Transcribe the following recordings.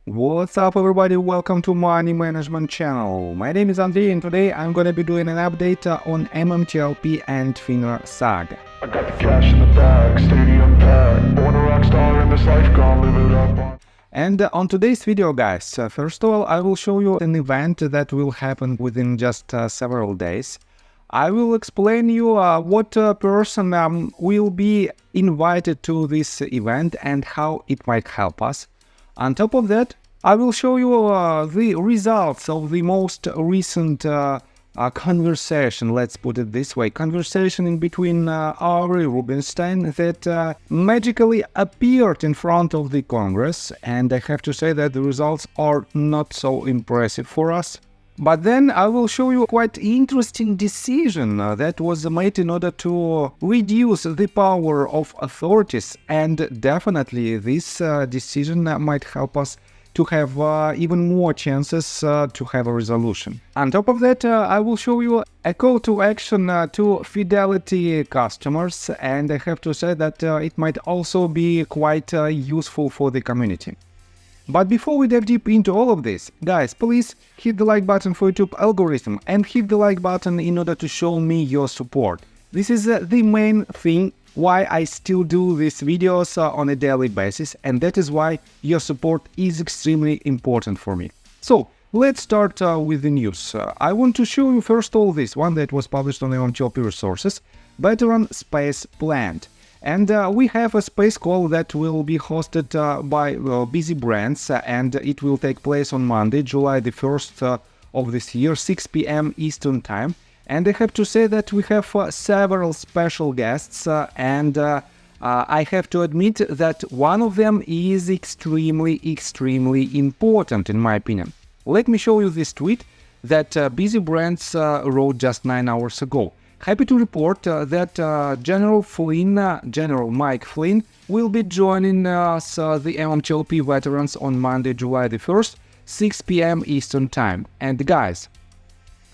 What's up everybody, welcome to Money Management channel. My name is Andrei and today I'm gonna be doing an update on MMTLP and Flynn saga. I got the cash in the bag, stadium packed, born a rock star in this life, gonna live it up. And on today's video guys, first of all I will show you an event that will happen within just several days. I will explain you what person will be invited to this event and how it might help us. On top of that, I will show you the results of the most recent conversation, let's put it this way, conversation in between Ari Rubinstein that magically appeared in front of the Congress, and I have to say that the results are not so impressive for us. But then I will show you a quite interesting decision that was made in order to reduce the power of authorities, and definitely this decision might help us to have even more chances to have a resolution. On top of that, I will show you a call to action to Fidelity customers, and I have to say that it might also be quite useful for the community. But before we dive deep into all of this, guys, please hit the like button for YouTube algorithm and hit the like button in order to show me your support. This is the main thing why I still do these videos on a daily basis, and that is why your support is extremely important for me. So let's start with the news. I want to show you first all this one that was published on MMTLP Resources, Veteran Space Plant. And we have a space call that will be hosted by Busy Brands, and it will take place on Monday, July the 1st of this year, 6 p.m. Eastern Time. And I have to say that we have several special guests, and I have to admit that one of them is extremely important in my opinion. Let me show you this tweet that Busy Brands wrote just 9 hours ago. Happy to report that General Mike Flynn will be joining us, the MMTLP veterans, on Monday, July the 1st, 6 p.m. Eastern Time. And guys,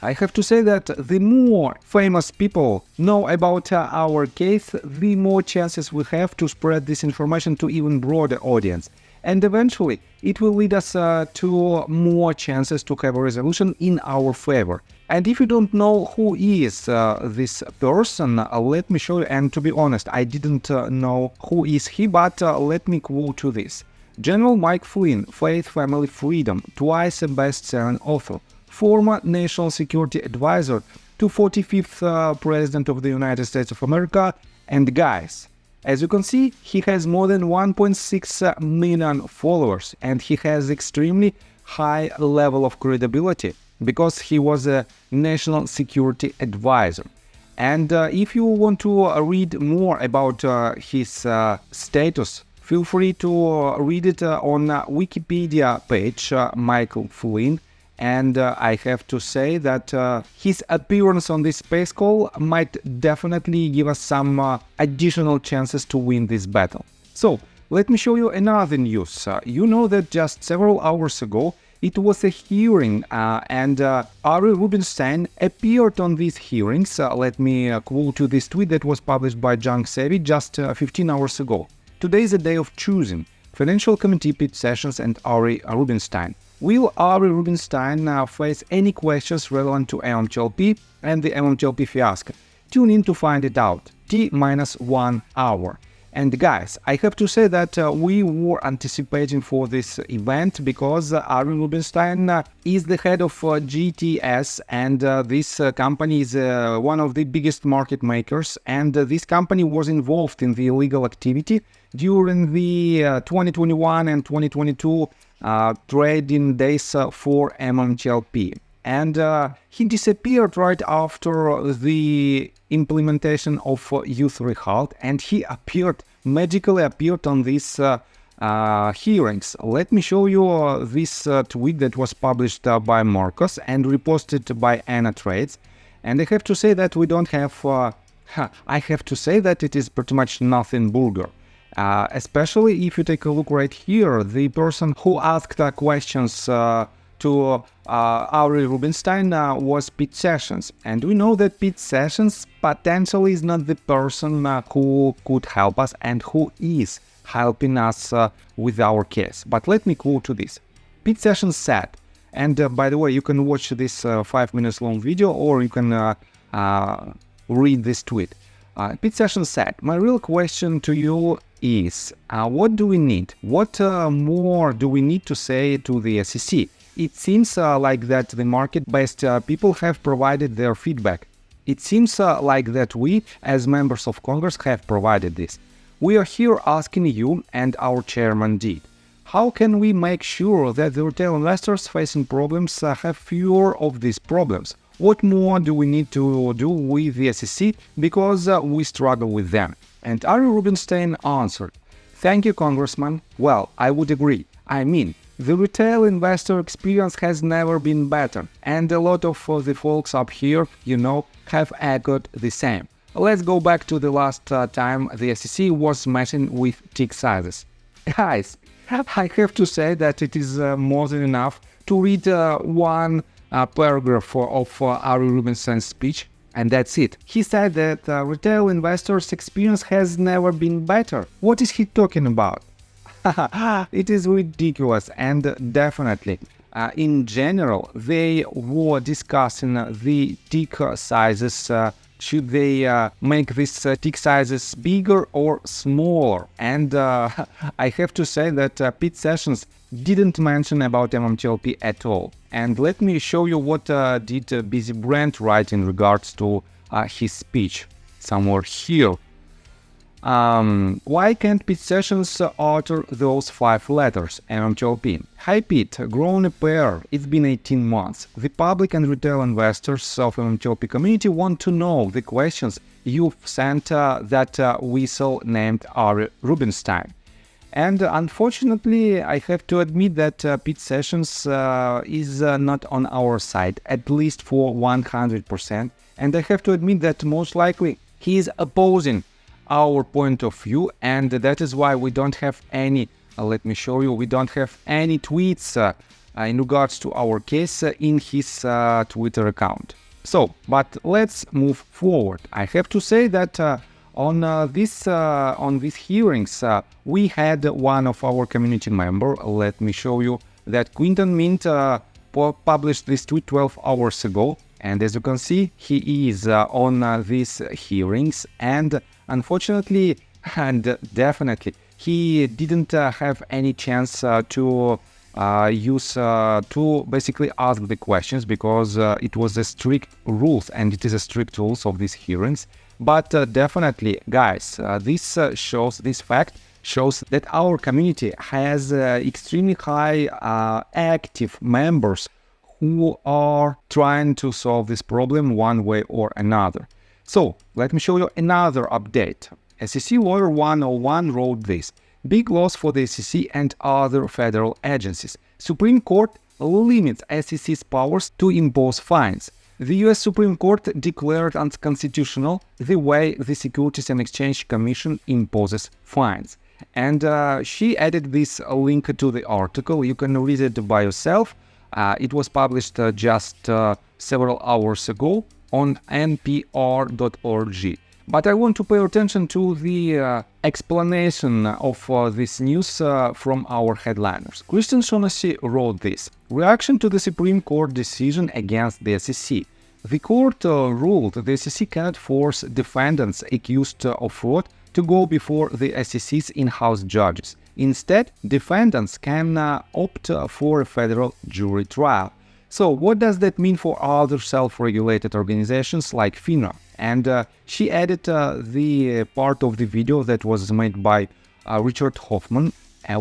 I have to say that the more famous people know about our case, the more chances we have to spread this information to even broader audience. And eventually, it will lead us to more chances to have a resolution in our favor. And if you don't know who is this person, let me show you. And to be honest, I didn't know who is he, but let me quote you this. General Mike Flynn, Faith, Family, Freedom, twice a best-selling author, former National Security Advisor to 45th President of the United States of America, and guys, as you can see, he has more than 1.6 million followers, and he has extremely high level of credibility because he was a National Security Advisor. And if you want to read more about his status, feel free to read it on Wikipedia page, Michael Flynn. And I have to say that his appearance on this space call might definitely give us some additional chances to win this battle. So, let me show you another news. You know that just several hours ago, it was a hearing, and Ari Rubinstein appeared on these hearings. Let me quote you this tweet that was published by Junk Savvy just 15 hours ago. Today is a day of choosing Financial Committee Pete Sessions and Ari Rubinstein. Will Ari Rubinstein face any questions relevant to MMTLP and the MMTLP fiasco? Tune in to find it out. T-1 hour. And guys, I have to say that we were anticipating for this event because Ari Rubinstein is the head of GTS, and this company is one of the biggest market makers, and this company was involved in the illegal activity during the 2021 and 2022 trading days for MMTLP. And he disappeared right after the implementation of Youth Halt, and he magically appeared on these hearings. Let me show you this tweet that was published by Marcos and reposted by Anna Trades. And I have to say that we don't have, I have to say that it is pretty much nothing vulgar. Especially if you take a look right here, the person who asked questions to Ari Rubinstein was Pete Sessions, and we know that Pete Sessions potentially is not the person who could help us and who is helping us with our case. But let me quote to this. Pete Sessions said, and by the way, you can watch this 5 minutes long video, or you can read this tweet. Pete Sessions said, "My real question to you is, what do we need? What more do we need to say to the SEC? It seems like that the market-based people have provided their feedback. It seems like that we, as members of Congress, have provided this. We are here asking you, and our chairman did. How can we make sure that the retail investors facing problems have fewer of these problems? What more do we need to do with the SEC, because we struggle with them?" And Ari Rubinstein answered, "Thank you, Congressman. Well, I would agree. I mean, the retail investor experience has never been better, and a lot of the folks up here, have echoed the same. Let's go back to the last time the SEC was messing with tick sizes. Guys, I have to say that it is more than enough to read one paragraph of Ari Rubinstein's speech, and that's it. He said that retail investors' experience has never been better. What is he talking about? It is ridiculous, and definitely, in general, they were discussing the tick sizes. Should they make these tick sizes bigger or smaller? And I have to say that Pete Sessions didn't mention about MMTLP at all. And let me show you what did Busy Brand write in regards to his speech, somewhere here. Why can't Pete Sessions utter those 5 letters, MMTLP? Hi Pete, grown a pair, it's been 18 months. The public and retail investors of MMTLP community want to know the questions you've sent that whistle named Ari Rubinstein. And unfortunately, I have to admit that Pete Sessions is not on our side, at least for 100%. And I have to admit that most likely he is opposing our point of view, and that is why we don't have any, let me show you, we don't have any tweets in regards to our case in his Twitter account. So, but let's move forward. I have to say that on these hearings, we had one of our community member. Let me show you that Quinton Mint published this tweet 12 hours ago, and as you can see, he is on these hearings, and unfortunately and definitely he didn't have any chance to basically ask the questions, because it was a strict rules, and it is a strict rules of these hearings. But definitely, guys, this fact shows that our community has extremely high active members who are trying to solve this problem one way or another. So, let me show you another update. SEC Lawyer 101 wrote this: "Big loss for the SEC and other federal agencies. Supreme Court limits SEC's powers to impose fines. The US Supreme Court declared unconstitutional the way the Securities and Exchange Commission imposes fines." And she added this link to the article. You can read it by yourself. It was published just several hours ago on npr.org. But I want to pay attention to the explanation of this news from our headliners. Christian Shaughnessy wrote this: "Reaction to the Supreme Court decision against the SEC. The court ruled the SEC cannot force defendants accused of fraud to go before the SEC's in-house judges. Instead, defendants can opt for a federal jury trial." So what does that mean for other self-regulated organizations like FINRA? And she added the part of the video that was made by Richard Hoffman,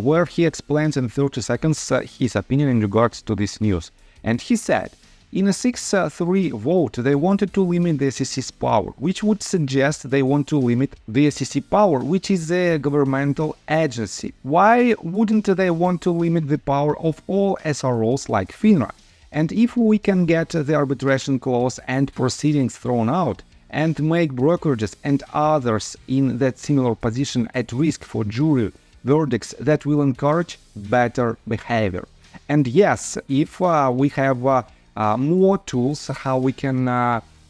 where he explains in 30 seconds his opinion in regards to this news. And he said, in a 6-3 vote, they wanted to limit the SEC's power, which would suggest they want to limit the SEC power, which is a governmental agency. Why wouldn't they want to limit the power of all SROs like FINRA? And if we can get the arbitration clause and proceedings thrown out, and make brokerages and others in that similar position at risk for jury verdicts, that will encourage better behavior. And yes, if we have more tools how we can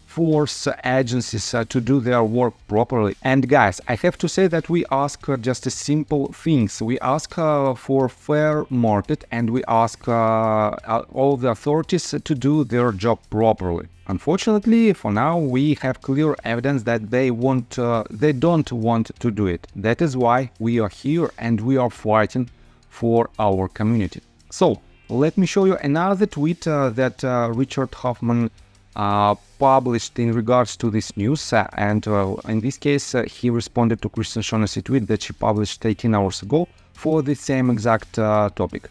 force agencies to do their work properly. And guys, I have to say that we ask just a simple things. We ask for fair market, and we ask all the authorities to do their job properly. Unfortunately, for now, we have clear evidence that they don't want to do it. That is why we are here and we are fighting for our community. So let me show you another tweet that Richard Hoffman published in regards to this news, and in this case he responded to Kristen Shaughnessy's tweet that she published 18 hours ago for the same exact topic.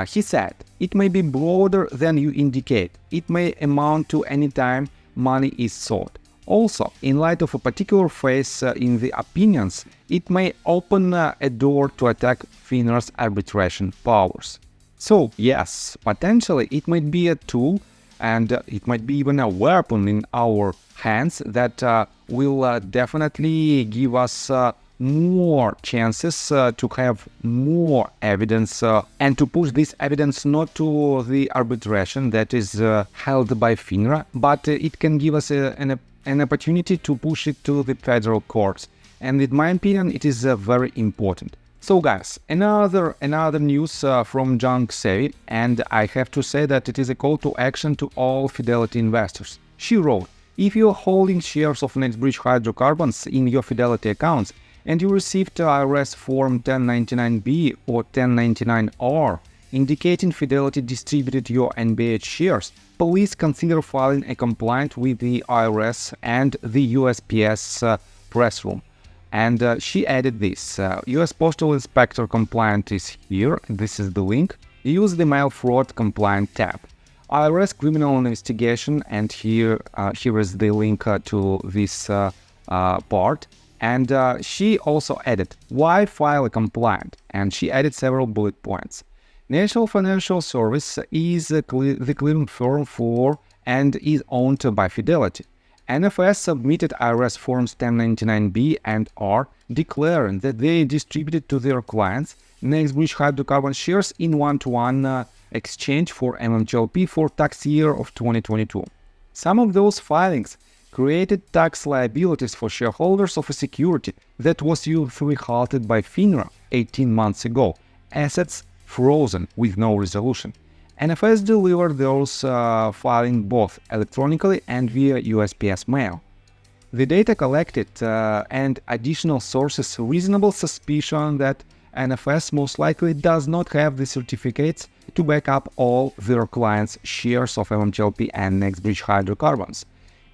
He said, "It may be broader than you indicate. It may amount to any time money is sought. Also, in light of a particular phase in the opinions, it may open a door to attack FINRA's arbitration powers." So yes, potentially it might be a tool, and it might be even a weapon in our hands that will definitely give us more chances to have more evidence and to push this evidence not to the arbitration that is held by FINRA, but it can give us an opportunity to push it to the federal courts. And in my opinion, it is very important. So guys, another news from Junk Savvy, and I have to say that it is a call to action to all Fidelity investors. She wrote, "If you are holding shares of NextBridge hydrocarbons in your Fidelity accounts and you received IRS Form 1099-B or 1099-R indicating Fidelity distributed your NBH shares, please consider filing a complaint with the IRS and the USPS press room." And she added this, US Postal Inspector compliant is here, this is the link. Use the Mail Fraud Compliant tab. IRS Criminal Investigation, and here is the link to this part. And she also added, why file a complaint? And she added several bullet points. National Financial Service is the clearing firm for and is owned by Fidelity. NFS submitted IRS Forms 1099-B and R declaring that they distributed to their clients NextBridge hydrocarbon shares in one-to-one exchange for MMTLP for tax year of 2022. Some of those filings created tax liabilities for shareholders of a security that was usually halted by FINRA 18 months ago, assets frozen with no resolution. NFS delivered those filing both electronically and via USPS mail. The data collected and additional sources reasonable suspicion that NFS most likely does not have the certificates to back up all their clients' shares of MMTLP and NextBridge hydrocarbons.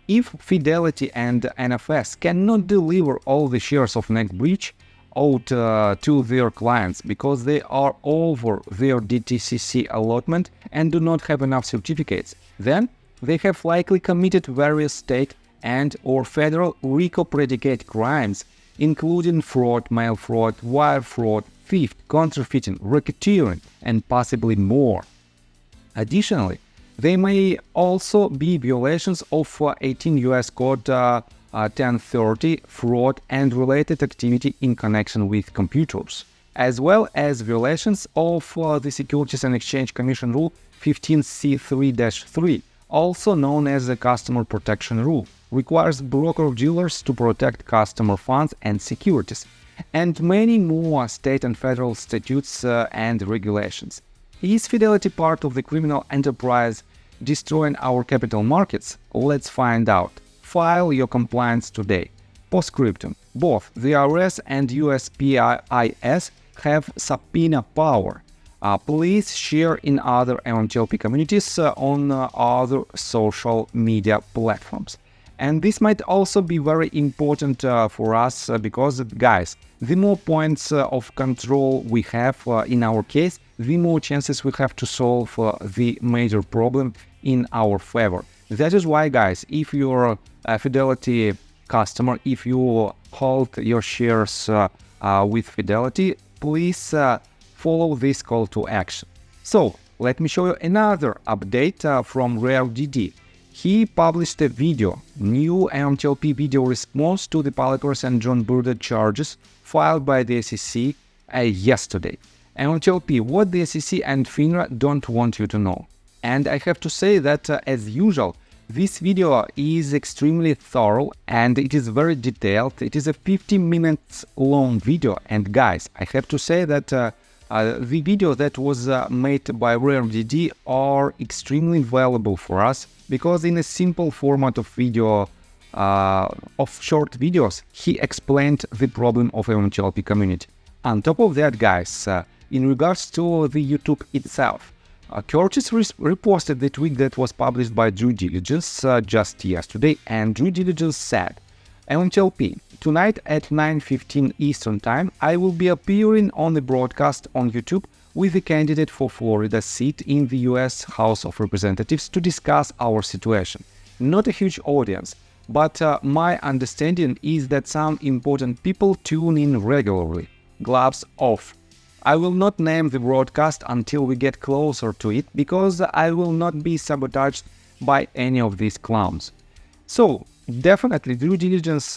If Fidelity and NFS cannot deliver all the shares of NextBridge owed to their clients because they are over their DTCC allotment and do not have enough certificates, then they have likely committed various state and or federal RICO predicate crimes, including fraud, mail fraud, wire fraud, theft, counterfeiting, racketeering, and possibly more. Additionally, they may also be violations of 18 U.S. Code 1030 fraud and related activity in connection with computers, as well as violations of the Securities and Exchange Commission Rule 15C3-3, also known as the Customer Protection Rule, requires broker-dealers to protect customer funds and securities, and many more state and federal statutes and regulations. Is Fidelity part of the criminal enterprise destroying our capital markets? Let's find out. File your complaints today. Postscriptum. Both the IRS and USPIS have subpoena power. Please share in other MMTLP communities on other social media platforms. And this might also be very important for us because, guys, the more points of control we have in our case, the more chances we have to solve the major problem in our favor. That is why, guys, if you're a Fidelity customer, if you hold your shares with Fidelity, please follow this call to action. So, let me show you another update from RareDD. He published a video, new MMTLP video response to the Polycross and John Burda charges filed by the SEC yesterday. MMTLP, what the SEC and FINRA don't want you to know. And I have to say that, as usual, This video is extremely thorough and it is very detailed. It is a 50 minutes long video, and guys, I have to say that the video that was made by RareDD are extremely valuable for us, because in a simple format of video, of short videos, he explained the problem of MMTLP community. On top of that, guys, in regards to the YouTube itself, TRCH reposted the tweet that was published by Due Diligence just yesterday, and Due Diligence said, MMTLP, tonight at 9:15 Eastern Time, I will be appearing on the broadcast on YouTube with the candidate for Florida seat in the US House of Representatives to discuss our situation. Not a huge audience, but my understanding is that some important people tune in regularly. Gloves off. I will not name the broadcast until we get closer to it, because I will not be sabotaged by any of these clowns. So, definitely Due Diligence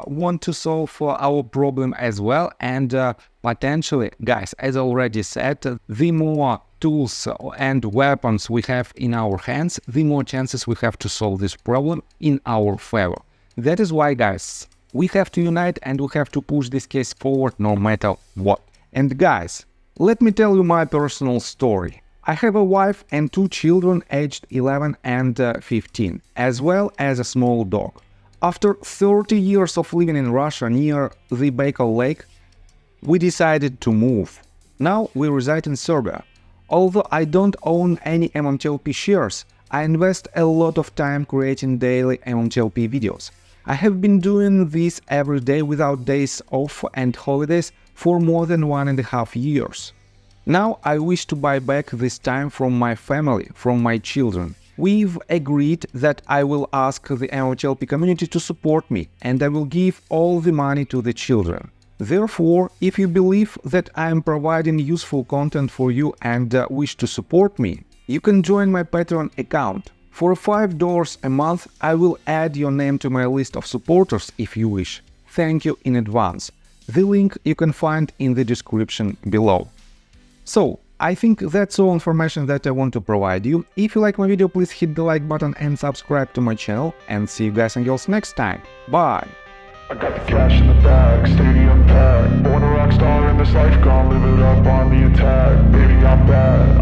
want to solve our problem as well, and potentially, guys, as already said, the more tools and weapons we have in our hands, the more chances we have to solve this problem in our favor. That is why, guys, we have to unite and we have to push this case forward no matter what. And guys, let me tell you my personal story. I have a wife and 2 children aged 11 and 15, as well as a small dog. After 30 years of living in Russia near the Baikal Lake, we decided to move. Now we reside in Serbia. Although I don't own any MMTLP shares, I invest a lot of time creating daily MMTLP videos. I have been doing this every day without days off and holidays for more than 1.5 years. Now I wish to buy back this time from my family, from my children. We've agreed that I will ask the MMTLP community to support me, and I will give all the money to the children. Therefore, if you believe that I am providing useful content for you and wish to support me, you can join my Patreon account. For $5 a month, I will add your name to my list of supporters if you wish. Thank you in advance. The link you can find in the description below. So, I think that's all information that I want to provide you. If you like my video, please hit the like button and subscribe to my channel, and see you guys and girls next time. Bye! I got the cash in the bag, stadium packed. Born a rock star in this life, gonna live it up on the attack. Baby, I'm bad.